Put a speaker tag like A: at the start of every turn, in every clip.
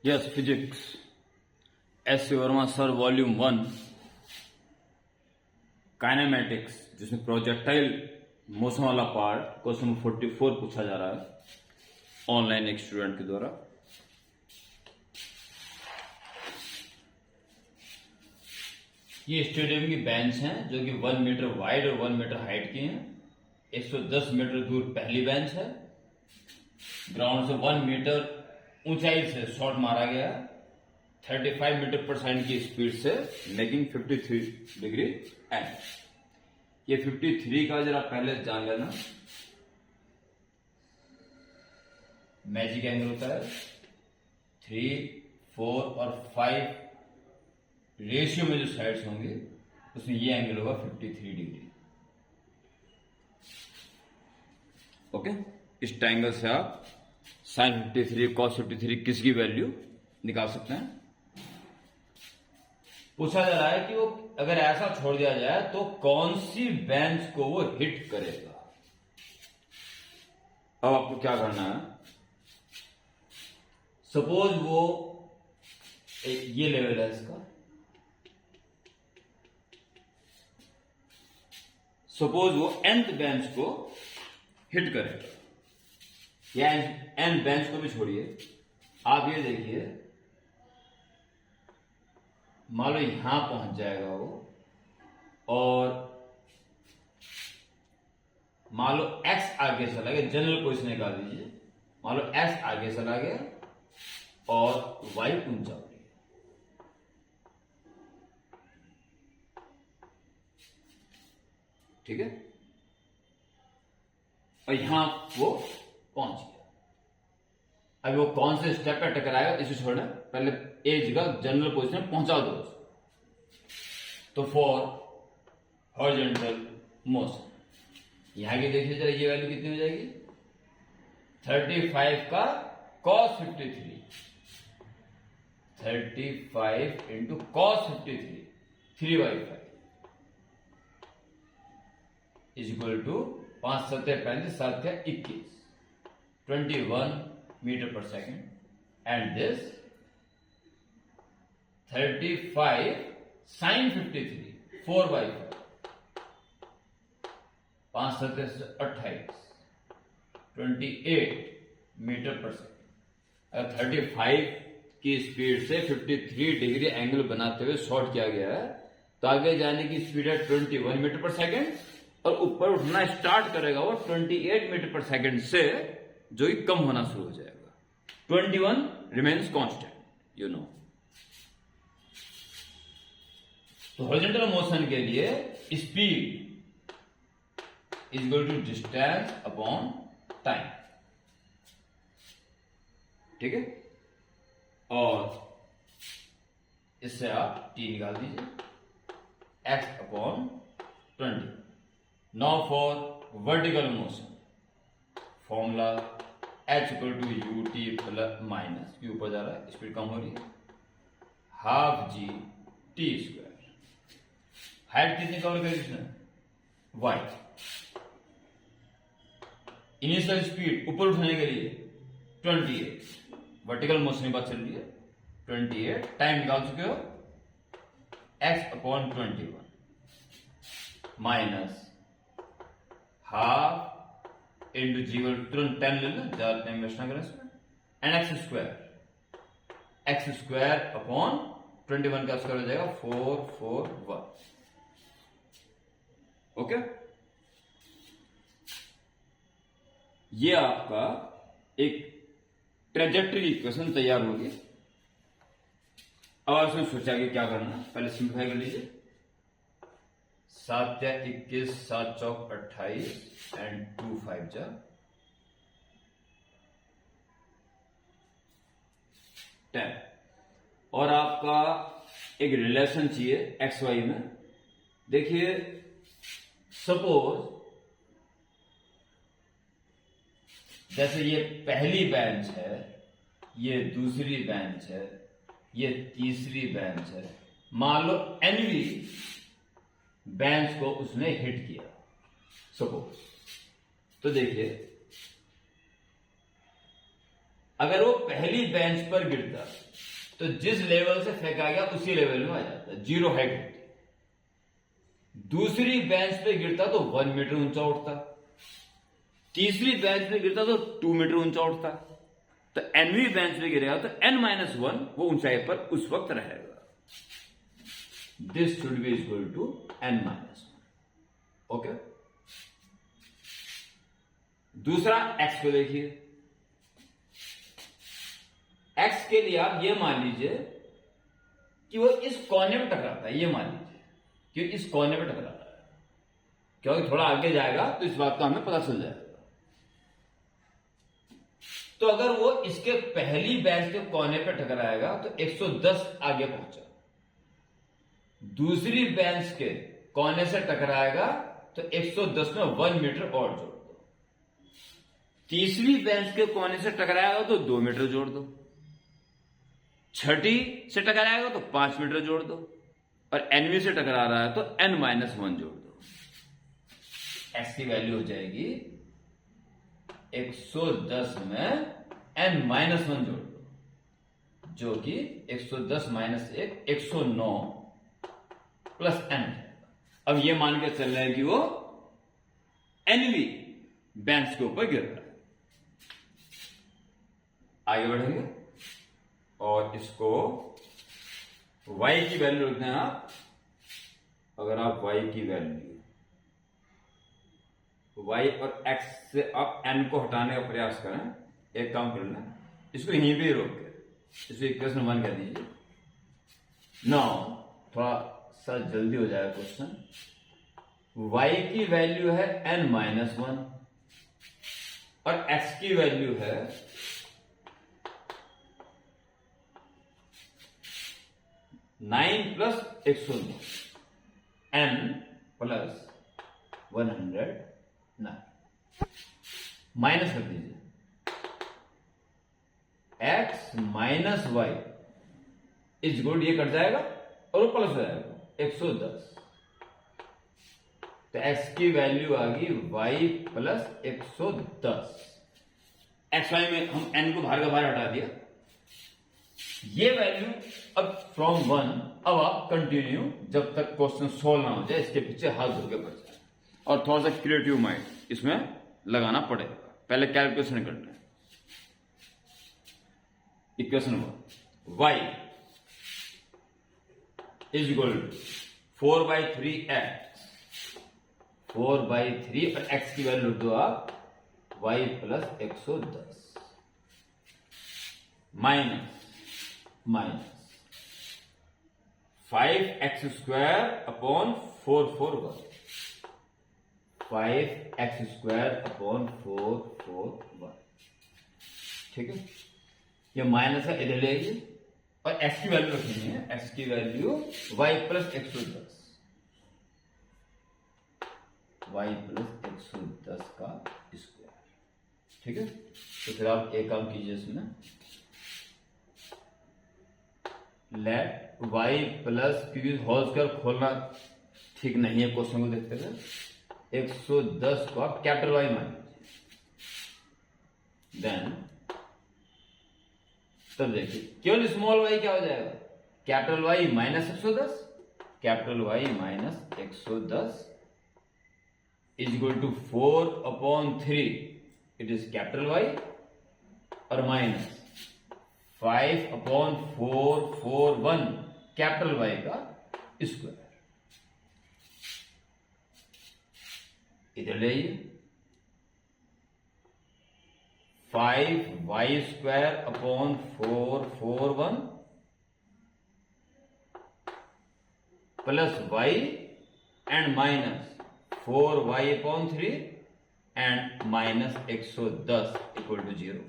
A: Yes, physics. S Verma sir volume 1 kinematics, जिसमें projectile motion वाला part question 44 पूछा जा रहा है ऑनलाइन एक स्टूडेंट के द्वारा। ये स्टेडियम की बेंच हैं जो कि 1 मीटर वाइड और 1 मीटर हाइट की हैं। 110 मीटर दूर पहली बेंच है। ग्राउंड से 1 मीटर ऊंचाई से शॉट मारा गया 35 मीटर पर सेकंड की स्पीड से, मेकिंग 53 डिग्री एंगल। ये 53 का जरा पहले जान लेना। मैजिक एंगल होता है 3, 4 और 5 रेशियो में जो साइड्स होंगे उसमें ये एंगल होगा 53 डिग्री। ओके, इस ट्रायंगल से आप sin 53 cos 53 किसकी वैल्यू निकाल सकते हैं। पूछा जा रहा है कि वो अगर ऐसा छोड़ दिया जाए तो कौन सी बेंच को वो हिट करेगा। अब आपको क्या करना है, सपोज वो ये लेवल है इसका, सपोज वो nth बेंच को हिट करेगा, या n बेंच को भी छोड़िए। आप ये देखिए, मान लो यहां पहुंच जाएगा वो, और मान लो x आगे चला गया, जनरल पोजीशन निकाल दीजिए। मान लो x आगे चला गया और y ऊंचा हो गया। ठीक है, और यहां वो पहुंच गया। अभी वो कौन से स्टेप पे टकराएगा इसे छोड़ना, पहले एक जगह जनरल पोजीशन में पहुंचा दो उसको। तो फॉर हॉरिजॉन्टल मोशन यहां की देखिए जरा, ये वैल्यू कितनी हो जाएगी 35 का cos 53, 35 into cos 53 3/5 is equal to 5 7 35 7 21 21 metre per second, and this 35 sin 53 4/5 5 7 28 28 metre per second. अगर 35 की स्पीड से 53 डिग्री एंगल बनाते हुए शॉट किया गया है तो आगे जाने की स्पीड है 21 मीटर पर सेकेंड, और ऊपर उठना स्टार्ट करेगा वो 28 मीटर पर सेकेंड से, जो कि कम होना शुरू हो जाएगा। 21 रिमेन्स कांस्टेंट, यू नो। तो हॉरिजॉन्टल मोशन के लिए speed is equal to distance upon time. ठीक है, और इससे आप t निकाल दीजिए, x upon 20। Now for vertical motion formula h equal to u t plus minus, क्यू ऊपर जा रहा है, स्पीड कम हो रही है, half g t square. Height कितनी कवर करी इसने y। इनिशियल स्पीड ऊपर उठाने के लिए 28, वर्टिकल मोशन की बात चल रही है 28, टाइम निकाल चुके हो x upon 21 minus half into जीवन, तुरंत 10 ले लो, ज्यादा टाइम वेस्ट ना करें इसमें, एंड एक्स स्क्वायर अपॉन 21 का स्क्वायर हो जाएगा 441। ओके, ये आपका एक ट्रेजेक्टरी इक्वेशन तैयार होगी। अब आपने सोचा कि क्या करना, पहले सिंप्लीफाई कर लीजिए। 7 या 21, 7 चौक 28 एंड 2 5 जा 10, और आपका एक रिलेशन चाहिए एक्स वाई में। देखिए, सपोज जैसे ये पहली बेंच है, ये दूसरी बेंच है, ये तीसरी बेंच है, मान लो एनवी बेंच को उसने हिट किया सपोज। तो देखिए, अगर वो पहली बेंच पर गिरता तो जिस लेवल से फेंका गया उसी लेवल में आ जाता है, 0 हाइट होती है। दूसरी बेंच पे गिरता तो 1 मीटर ऊंचा उठता, तीसरी बेंच पे गिरता तो 2 मीटर ऊंचा उठता। तो nवीं बेंच पे गिरेगा तो n-1 वो ऊंचाई पर उस वक्त रहेगा। This should be equal to n-1। Okay, दूसरा x को देखिए। x के लिए आप ये मान लीजिए कि वो इस कोने में टकराता है, ये मान लीजिए कि इस कोने में टकराता है, क्योंकि थोड़ा आगे जाएगा तो इस बात का हमें पता चल जाएगा। तो अगर वो इसके पहली बेंच के कोने पे टकराएगा तो 110 आगे पहुंचा, दूसरी बेंच के कोने से टकराएगा तो 110 में 1 मीटर और जोड़ दो, तीसरी बेंच के कोने से टकराएगा तो 2 मीटर जोड़ दो, छठी से टकराएगा तो 5 मीटर जोड़ दो, और nवीं से टकरा रहा है तो n-1 जोड़ दो। x की वैल्यू हो जाएगी 110 में n-1 जोड़ दो, जो कि 110 माइनस 1 109 प्लस n। अब ये मान के चल रहे हैं कि वो nवीं बेंच के ऊपर गिर रहा है। आगे बढ़ेंगे और इसको y की वैल्यू रखते हैं आप। अगर आप y की वैल्यू y और x से आप n को हटाने का प्रयास करें, एक काम कर लें, इसको यहीं पे रोक के इसको इक्वेशन 1 कर दीजिए। नाउ थोड़ा सा जल्दी हो जाएगा क्वेश्चन। y की वैल्यू है n-1 और x की वैल्यू है 9 प्लस 109, n प्लस 109 माइनस कर दीजिए, x minus y is good, ये कट जाएगा और वो प्लस हो जाएगा 110। तो x की वैल्यू आ गई y प्लस 110। एक्स वाई में हम n को बाहर का बाहर हटा दिया, ये वैल्यू अब फ्रॉम 1। अब आप कंटिन्यू जब तक क्वेश्चन सोल्व ना हो जाए, इसके पीछे हाथ धो के बढ़ जाए और थोड़ा सा क्रिएटिव माइंड इसमें लगाना पड़ेगा। पहले कैलकुलेशन करना है। Equation 1, y is equal to 4/3x, 4/3 और x की वैल्यू दो आप y plus 110 minus 5x square upon 441, 5x square upon 441। ठीक है, ये माइनस है, इधर ले आइए और x की वैल्यू रखनी है। x की value y plus 110, y plus 110 का स्क्वायर। ठीक है, तो फिर आप एक काम कीजिए इसमें, लेट y प्लस क्योंकि होल स्क्वायर खोलना ठीक नहीं है, क्वेश्चन को देखते हुए 110 को आप कैपिटल Y मान लीजिए। देन तब देखिए केवल स्मॉल y क्या हो जाएगा, capital Y minus 110, capital Y minus 110 is equal to 4/3, it is capital Y, और माइनस 5/441 कैपिटल Y का स्क्वायर। इधर ले आइए, 5y square upon 441 plus y and minus 4y अपॉन 3 and minus 110 equal to 0।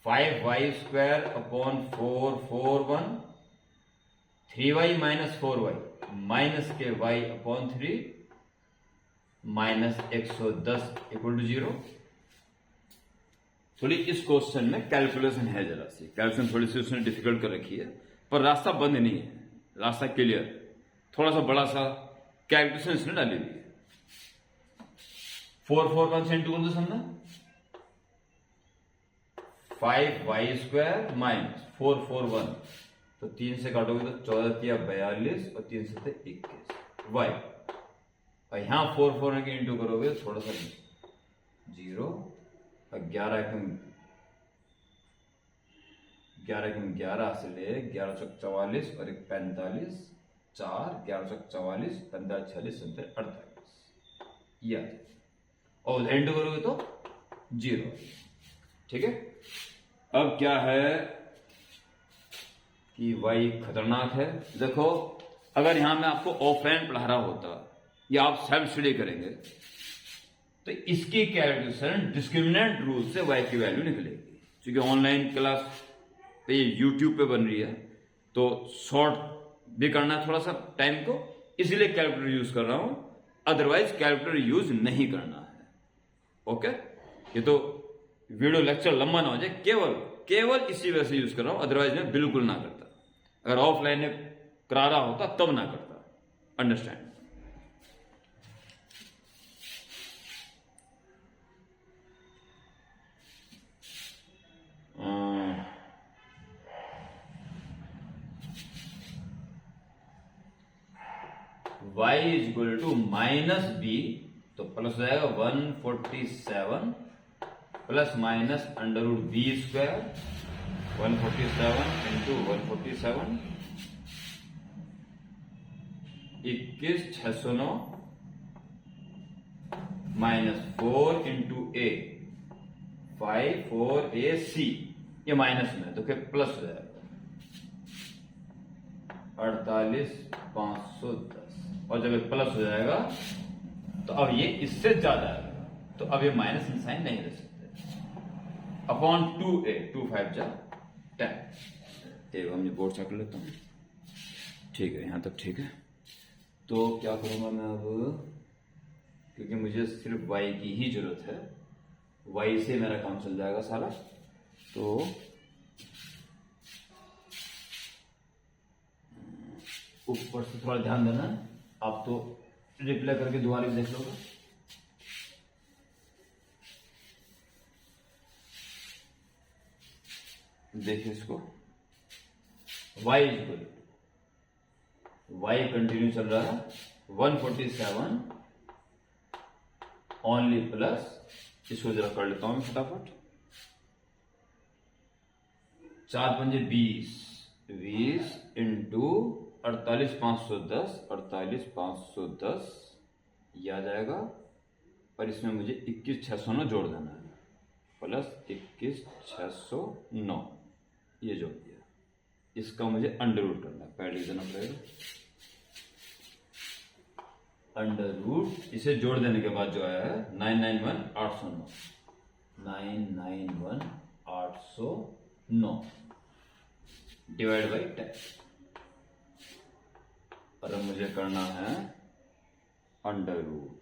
A: 5y square upon 441, 3y minus 4y minus के y अपॉन 3 minus 110 equal to 0। थोड़ी इस क्वेश्चन में कैलकुलेशन है, जरा सी कैलकुलेशन थोड़ी सी उसने डिफिकल्ट कर रखी है, पर रास्ता बंद नहीं है, रास्ता क्लियर। थोड़ा सा बड़ा सा कैलकुलेशन इसने डाली हुई है। 441 से इंटू कर दो सामने, 5y² माइनस 4 4 1, तो 3 से काटोगे तो 14 तिया 42 और 3 से 21 y, और यहां 4 4 के इंटू करोगे तो थोड़ा सा 0 और 11 एकम 11 से ले 11 चौक 44 और 1 45 4 11 चौक 44 15 46 70 48 या, और एंड करोगे तो 0। ठीक है, अब क्या है कि y खतरनाक है। देखो अगर यहां मैं आपको ऑफलाइन पढ़ा रहा होता या आप सेल्फ स्टडी करेंगे तो इसकी कैलकुलेशन डिस्क्रिमिनेंट रूल से y की वैल्यू निकलेगी। क्योंकि ऑनलाइन क्लास पे यूट्यूब पे बन रही है तो शॉर्ट भी करना है थोड़ा सा टाइम को, इसीलिए कैलकुलेटर यूज कर रहा हूं, अदरवाइज कैलकुलेटर यूज नहीं करना है। ओके, ये तो वीडियो लेक्चर लंबा ना हो जाए, केवल इसी वजह से यूज कर रहा हूं, अदरवाइज मैं बिल्कुल ना करता। अगर ऑफलाइन में करा रहा होता तब ना करता। Understand? y is equal to minus B, तो प्लस हो जाएगा 147 plus minus under root B square 147 into 147 21,609 minus 4 into A 5 4 A C, ये माइनस में तो क्या प्लस हो जाएगा 48,510, और जब ये प्लस हो जाएगा तो अब ये इससे ज्यादा आएगा, तो अब ये माइनस साइन नहीं रह सकते। अपॉन 2a 2 5 जा 10। एक हम बोर्ड चेक कर लेता हूं। ठीक है, यहां तक ठीक है। तो क्या करूंगा मैं अब, क्योंकि मुझे सिर्फ y की ही जरूरत है, y से मेरा काम चल जाएगा सारा। तो ऊपर से थोड़ा ध्यान देना, आप तो रिप्लाई करके दोबारा भी देख लोगे। देखिए इसको, y इक्वल y कंटिन्यू चल रहा है 147 ओनली प्लस, इसको जरा कर लेता हूं मैं फटाफट, 4 पंजे 20 20 इंटू 48,510 48,510 ये आ जाएगा, और इसमें मुझे 21,609 जोड़ देना है, प्लस 21,609 ये जोड़ दिया। इसका मुझे अंडर रूट करना है, पहले ही देना पड़ेगा अंडर रूट। इसे जोड़ देने के बाद जो आया है 991,809 991,809 डिवाइड बाई 10। और अब मुझे करना है अंडर रूट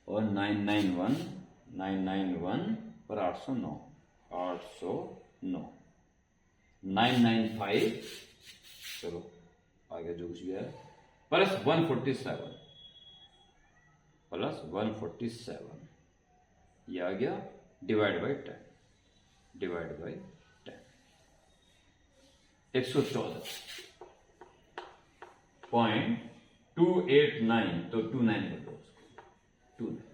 A: और 991 और 809 995, चलो आगे जो कुछ भी है, प्लस 147 ये आ गया, डिवाइड बाई 10 114.289, तो 29 कर दो उसको, 29।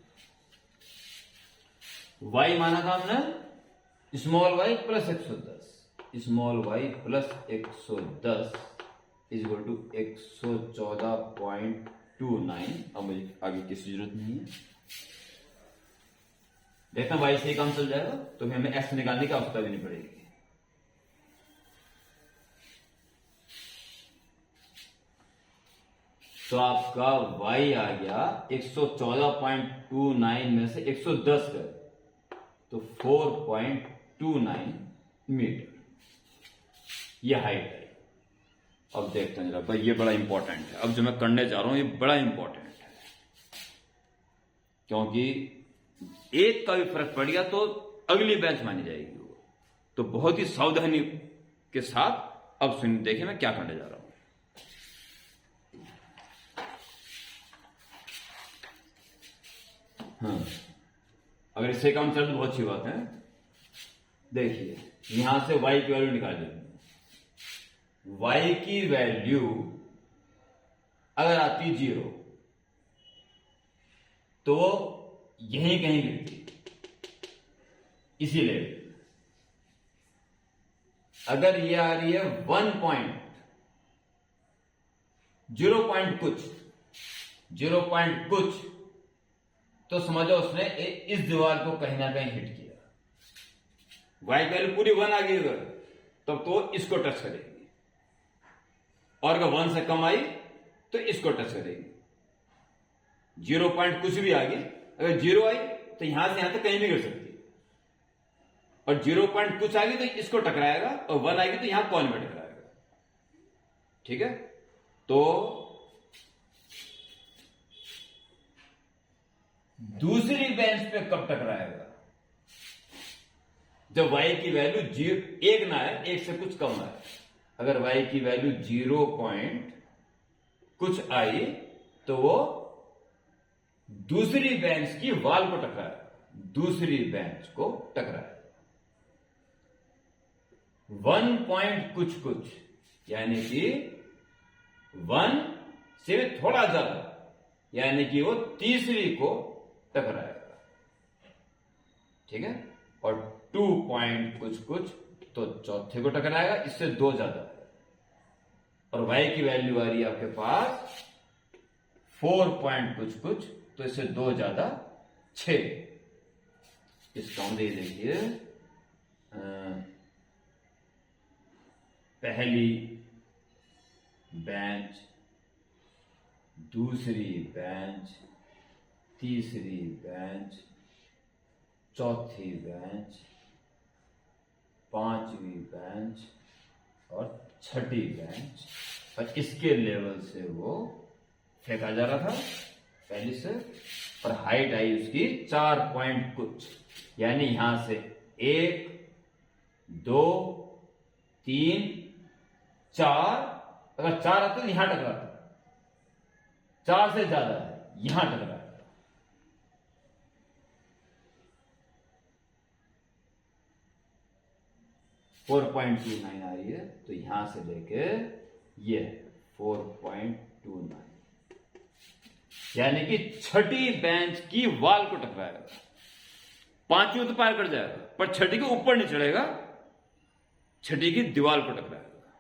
A: y माना था हमने small y plus 110, small y plus 110 is equal to 114.29। अब मुझे आगे किसी जरूरत नहीं है, देखना y से ही काम चल जाएगा, तो हमें x निकालने की आवश्यकता भी नहीं पड़ेगी। तो आपका y आ गया 114.29 में से 110 कर, तो 4.29 मीटर ये हाइट है। अब देखते हैं जरा भाई, ये बड़ा इंपॉर्टेंट है, अब जो मैं करने जा रहा हूं ये बड़ा इंपॉर्टेंट है, क्योंकि एक का भी फर्क पड़ गया तो अगली बेंच मानी जाएगी वो। तो बहुत ही सावधानी के साथ अब सुन, देखिए मैं क्या करने जा रहा हूं। हाँ, अगर इससे काम चल तो बहुत अच्छी बात है। देखिए यहां से y की वैल्यू निकालिए। y की वैल्यू अगर आती 0 तो यहीं कहीं गिरती, इसीलिए अगर ये आ रही है 1 पॉइंट 0 पॉइंट कुछ 0 पॉइंट कुछ, तो समझो उसने इस दीवार को कहीं ना कहीं हिट किया। y की वैल्यू पूरी 1 आ गई अगर, तब तो इसको टच करेगी, और अगर 1 से कम आई तो इसको टच करेगी। 0 पॉइंट कुछ भी आ गई, अगर 0 आई तो यहां से यहां तक कहीं भी गिर सकती है, और 0 पॉइंट कुछ आ गई तो इसको टकराएगा, और 1 आएगी तो यहां कॉइन में टकराएगा। ठीक है, तो दूसरी बेंच पे कब टकराएगा? जब y की वैल्यू 1 ना है, 1 से कुछ कम आए। अगर y की वैल्यू 0 पॉइंट कुछ आई तो वो दूसरी बेंच की वॉल को टकराएगा, दूसरी बेंच को टकराएगा। 1 पॉइंट कुछ कुछ यानी कि 1 से भी थोड़ा ज्यादा, यानी कि वो तीसरी को टकराएगा। ठीक है, और 2 पॉइंट कुछ कुछ तो चौथे को टकराएगा, इससे 2 ज्यादा है। और y की वैल्यू आ रही है आपके पास 4 पॉइंट कुछ कुछ, तो इससे 2 ज्यादा 6। इसका हम देखिए, पहली बेंच, दूसरी बेंच, तीसरी बेंच, चौथी बेंच, पांचवी बेंच और छठी बेंच, और इसके लेवल से वो फेंका जा रहा था पहले से, और हाइट आई उसकी 4 पॉइंट कुछ, यानी यहां से 1 2 3 4, अगर 4 आता तो यहां टकराता, 4 से ज्यादा है यहां टकराता। 4.29 आ रही है, तो यहां से लेके ये 4.29, यानी कि छठी बेंच की वॉल को टकराएगा। पांचवी तो पार कर जाएगा, पर छठी के ऊपर नहीं चढ़ेगा, छठी की दीवार को टकराएगा,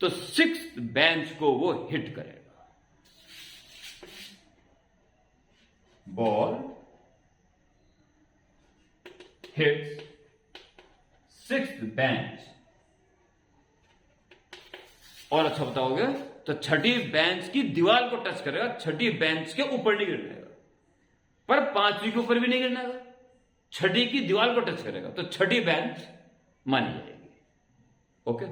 A: तो 6th बेंच को वो हिट करेगा। बॉल हिट्स 6th बेंच, और अच्छा बताओगे तो छठी बेंच की दीवार को टच करेगा, छठी बेंच के ऊपर नहीं गिरने का, पर पांचवी के ऊपर भी नहीं गिरने का, छठी की दीवार को टच करेगा, तो छठी बेंच मानी जाएगी। ओके।